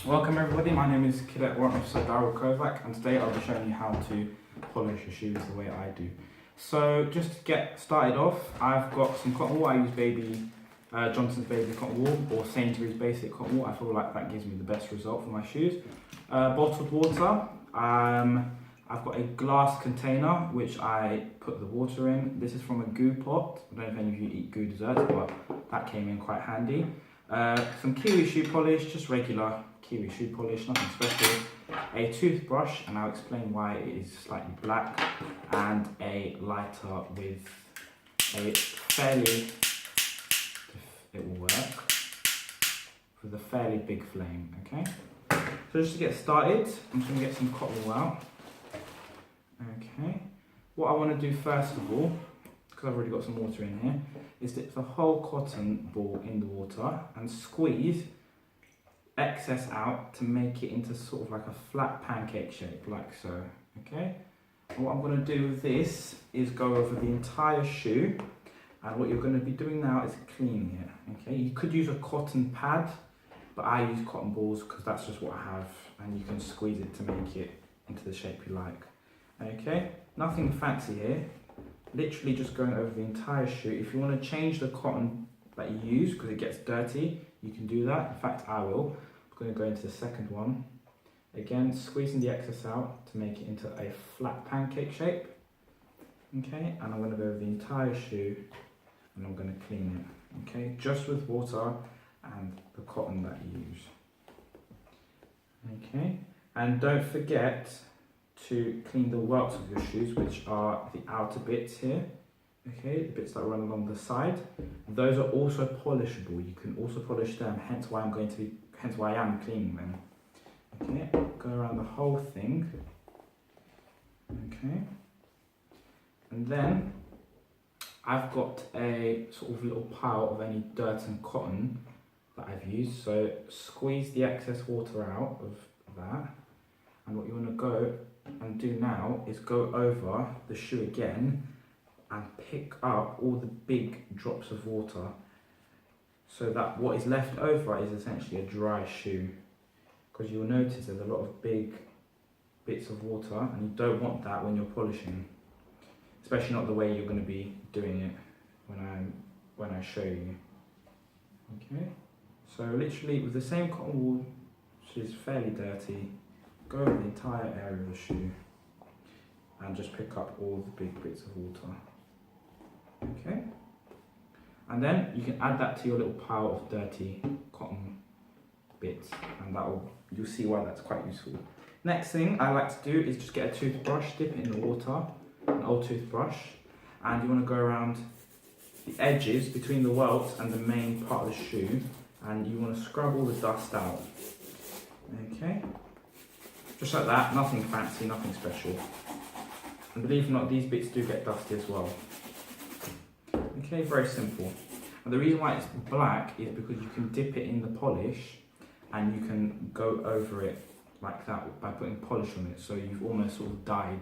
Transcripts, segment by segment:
Welcome everybody, my name is Cadet Warrant Officer Daryl Kovac, and today I'll be showing you how to polish your shoes the way I do. So just to get started off, I've got some cotton wool. I use Johnson's Baby Cotton Wool or Sainsbury's Basic Cotton Wool. I feel like that gives me the best result for my shoes. Bottled water, I've got a glass container which I put the water in. This is from a goo pot. I don't know if any of you eat goo desserts, but that came in quite handy. Some kiwi shoe polish, just regular kiwi shoe polish, nothing special. A toothbrush, and I'll explain why it is slightly black, and a lighter with a it will work, with a fairly big flame, okay? So just to get started, I'm just going to get some cotton wool out. Okay, what I want to do first of all, because I've already got some water in here, is dip the whole cotton ball in the water and squeeze excess out to make it into sort of like a flat pancake shape, like so, okay? And what I'm going to do with this is go over the entire shoe, and what you're going to be doing now is cleaning it, okay? You could use a cotton pad, but I use cotton balls because that's just what I have, and you can squeeze it to make it into the shape you like, okay? Nothing fancy here. Literally just going over the entire shoe. If you want to change the cotton that you use because it gets dirty, you can do that. In fact, I will. I'm going to go into the second one. Again, squeezing the excess out to make it into a flat pancake shape. Okay, and I'm going to go over the entire shoe and I'm going to clean it. Okay, just with water and the cotton that you use. Okay, and don't forget to clean the welts of your shoes, which are the outer bits here, okay, the bits that run along the side. Those are also polishable. You can also polish them, hence why I am cleaning them. Okay, go around the whole thing. Okay, and then I've got a sort of little pile of any dirt and cotton that I've used. So squeeze the excess water out of that, and what you want to go and do now is go over the shoe again and pick up all the big drops of water, so that what is left over is essentially a dry shoe, because you'll notice there's a lot of big bits of water and you don't want that when you're polishing, especially not the way you're going to be doing it when I show you. Okay, so literally with the same cotton wool, which is fairly dirty, go over the entire area of the shoe and just pick up all the big bits of water. Okay, and then you can add that to your little pile of dirty cotton bits, and you'll see why that's quite useful. Next thing I like to do is just get a toothbrush, dip it in the water, an old toothbrush, and you want to go around the edges between the welts and the main part of the shoe, and you want to scrub all the dust out. Okay, just like that, nothing fancy, nothing special. And believe it or not, these bits do get dusty as well. Okay, very simple. And the reason why it's black is because you can dip it in the polish and you can go over it like that by putting polish on it. So you've almost sort of dyed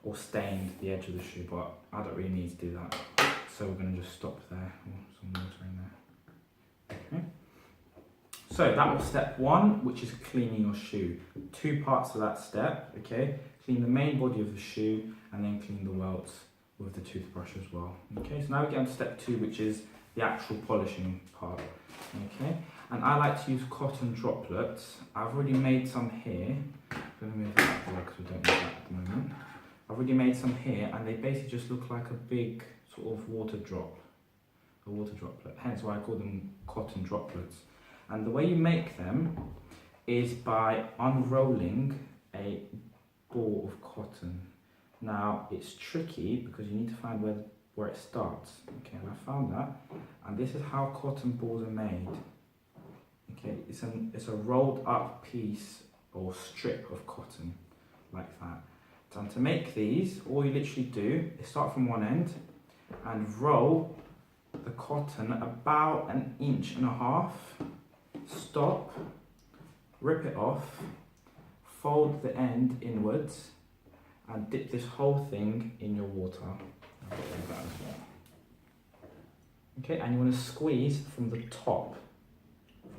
or stained the edge of the shoe, but I don't really need to do that. So we're going to just stop there. Some water in there. Okay. So that was step one, which is cleaning your shoe. Two parts of that step, okay? Clean the main body of the shoe and then clean the welts with the toothbrush as well. Okay, so now we get on to step two, which is the actual polishing part. Okay, and I like to use cotton droplets. I've already made some here. I'm going to move that out because we don't need that at the moment. I've already made some here and they basically just look like a big sort of water droplet. Hence why I call them cotton droplets. And the way you make them is by unrolling a ball of cotton. Now it's tricky because you need to find where it starts. Okay, and I found that, and this is how cotton balls are made. Okay, it's a rolled up piece or strip of cotton like that. And to make these, all you literally do is start from one end and roll the cotton about 1.5 inches. Stop, rip it off, fold the end inwards, and dip this whole thing in your water. I'll do that as well. Okay, and you want to squeeze from the top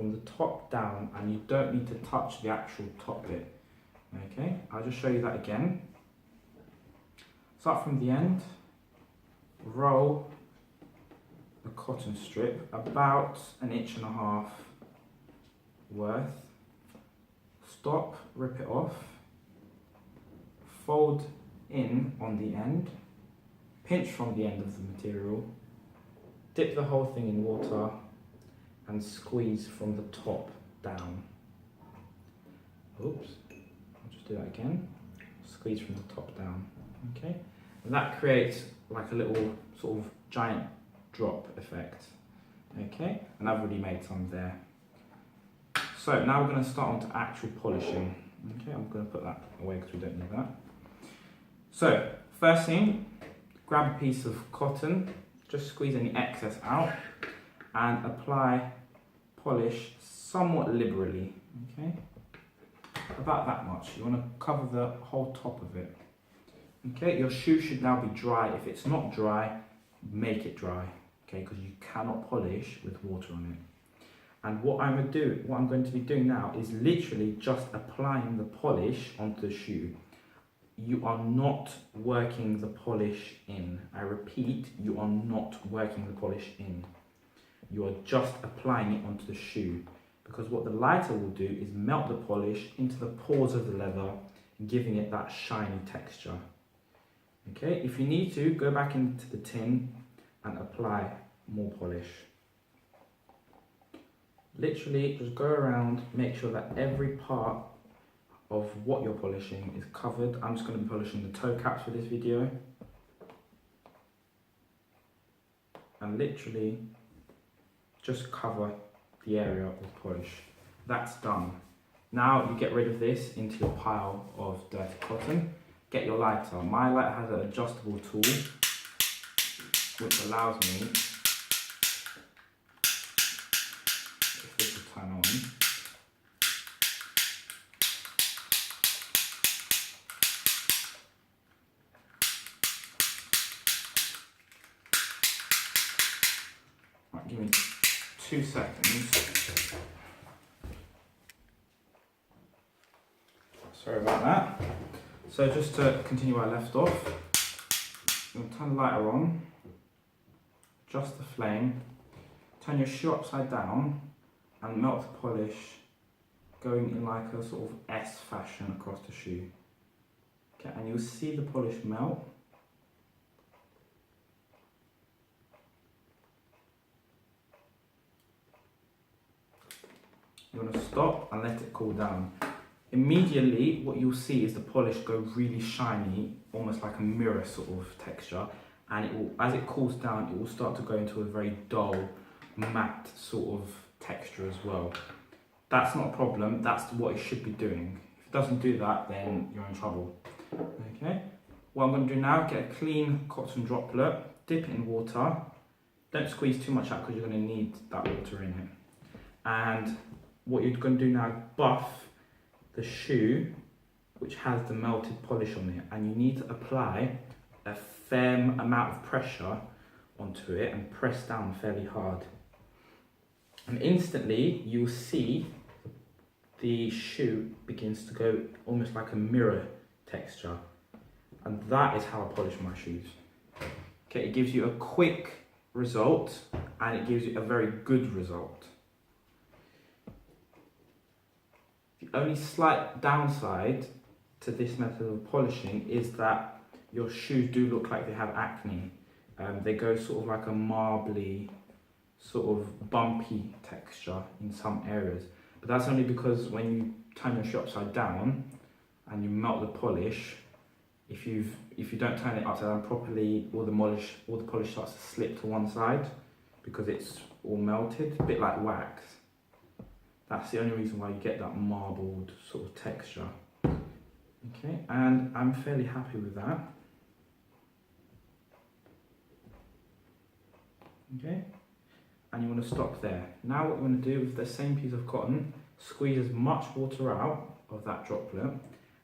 from the top down, and you don't need to touch the actual top bit. Okay, I'll just show you that again. Start from the end, roll the cotton strip about 1.5 inches worth, stop, rip it off, fold in on the end, pinch from the end of the material, dip the whole thing in water and squeeze from the top down. Oops, I'll just do that again. Squeeze from the top down, okay? And that creates like a little sort of giant drop effect, okay? And I've already made some there. So now we're going to start on to actual polishing. Okay, I'm going to put that away because we don't need that. So first thing, grab a piece of cotton, just squeeze any excess out and apply polish somewhat liberally, okay? About that much. You want to cover the whole top of it. Okay, your shoe should now be dry. If it's not dry, make it dry, okay? Because you cannot polish with water on it. And what I'm going to be doing now is literally just applying the polish onto the shoe. You are not working the polish in. I repeat, you are not working the polish in. You are just applying it onto the shoe, because what the lighter will do is melt the polish into the pores of the leather, giving it that shiny texture. Okay, if you need to, go back into the tin and apply more polish. Literally just go around, make sure that every part of what you're polishing is covered. I'm just going to be polishing the toe caps for this video. And literally just cover the area with polish. That's done. Now you get rid of this into your pile of dirty cotton. Get your lighter. My lighter has an adjustable tool which allows me, if this will turn on, right, give me 2 seconds. Sorry about that. So just to continue where I left off, you'll turn the lighter on, adjust the flame, turn your shoe upside down and melt the polish, going in like a sort of S fashion across the shoe. Okay, and you'll see the polish melt. You want to stop and let it cool down. Immediately, what you'll see is the polish go really shiny, almost like a mirror sort of texture, and it will, as it cools down, it will start to go into a very dull, matte sort of texture as well. That's not a problem, that's what it should be doing. If it doesn't do that, then you're in trouble. Okay, what I'm going to do now, get a clean cotton droplet, dip it in water, don't squeeze too much out because you're going to need that water in it. And what you're going to do now, buff the shoe which has the melted polish on it, and you need to apply a fair amount of pressure onto it and press down fairly hard. And instantly you'll see the shoe begins to go almost like a mirror texture, and that is how I polish my shoes. Okay, it gives you a quick result and it gives you a very good result. The only slight downside to this method of polishing is that your shoes do look like they have acne. They go sort of like a marbly, sort of bumpy texture in some areas. But that's only because when you turn your shoe upside down and you melt the polish, if you don't turn it upside down properly, all the polish starts to slip to one side because it's all melted, a bit like wax. That's the only reason why you get that marbled sort of texture. Okay, and I'm fairly happy with that. Okay, and you want to stop there. Now what you want to do with the same piece of cotton, squeeze as much water out of that droplet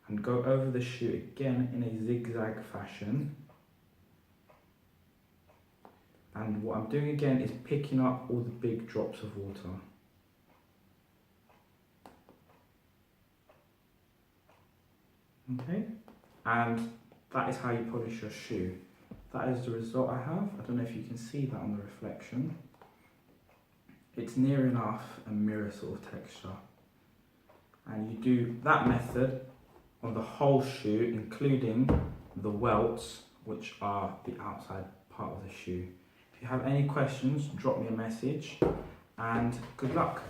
and go over the shoe again in a zigzag fashion. And what I'm doing again is picking up all the big drops of water. Okay, and that is how you polish your shoe. That is the result I have. I don't know if you can see that on the reflection. It's near enough a mirror sort of texture. And you do that method on the whole shoe, including the welts, which are the outside part of the shoe. If you have any questions, drop me a message, and good luck.